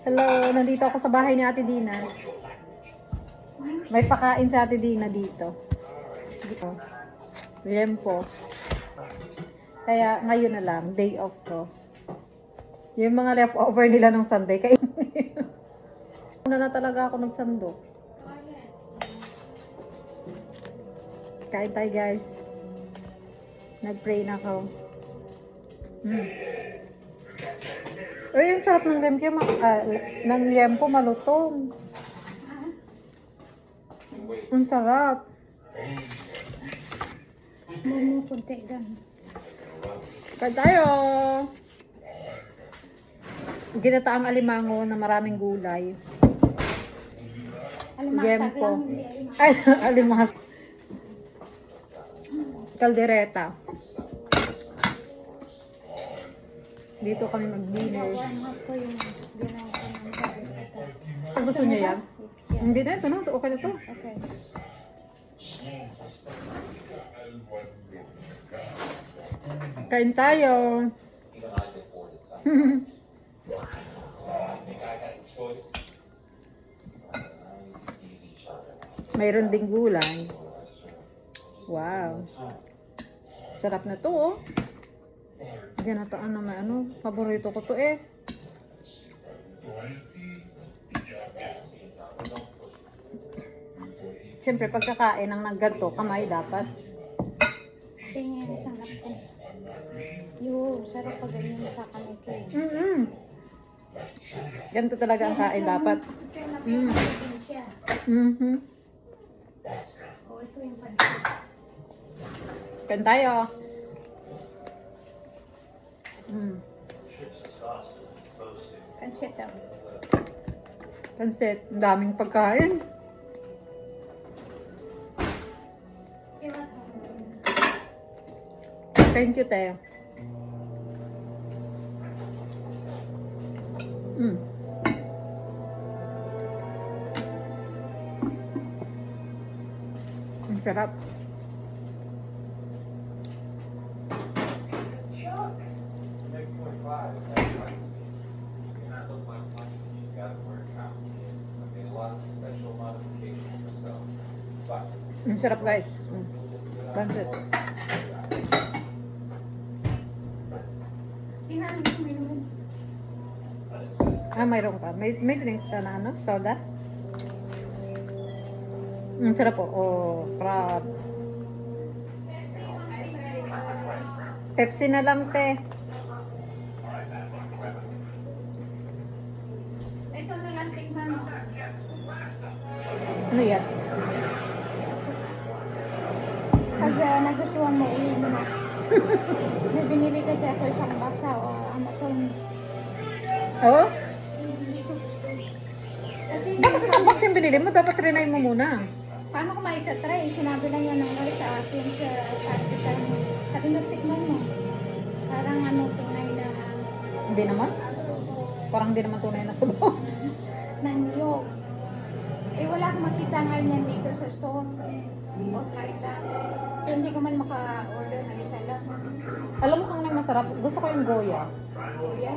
Hello, nandito ako sa bahay ni Ate Dina. May pakain sa Ate Dina dito. Dito. Lempo. Kaya ngayon na lang, day off ko. Yung mga leftover nila ng Sunday. Kaya na talaga ako nagsandok. Kain tayo guys. Nag-pray na ako. Uy, yung sarap ng lempo malutong. Ang sarap. Mumupunti doon. Kain tayo. Ginataang alimango na maraming gulay. Lempo. Ay, alimango. Kaldereta. Dito kami mag-dinner. Ang gusto niyo yan? Hindi na, ito na. Okay na to. Okay. Kain tayo. Mayroon ding gulay. Wow. Sarap na to, oh. Ganataan na may ano. Paborito ko to, eh. Siyempre, pagkakain ng nagganto, kamay dapat. Tingin isang napkin. Yung sarap pag ganyan nakakamay kayo. Ganito talaga ang kain dapat. Siya. O, ito yung pansit. Kain tayo. Pansit daw. Pansit. Ang daming pagkain. Thank you, te. Ang sarap. Ang sarap, guys. Pansit. Mayroon ka. May drinks ka na ano? Soda? Ang sarap po. Oh, crab. Pepsi na lang, te. Ito na lang tingnan mo. Ano yan? Pag nagustuhan mo, uwi mo na. May binili kasi ako isang box sa Amazon. Oh? Kasi Bakit isang box yung binili mo? Dapat trinay mo muna. paano ko maitatry? Sinabi lang yan ng nurse sa akin sa hospital mo. Sabi mo, tikman mo. Parang ano, tunay na Hindi naman. Parang hindi naman tunay na sabaw. nanyog. Eh, wala akong makita ngayon yan dito sa store. Online lang. So, hindi ko man maka-order ng isa lang. Alam mo kung may masarap? Gusto ko yung Goya. Kuya,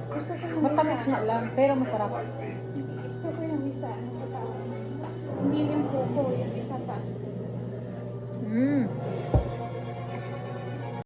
gusto ko yung Matamis isa. nga lang, pero masarap. Gusto ko yung isa. Ano ba tawag? Hindi yung coco, yung isa pa.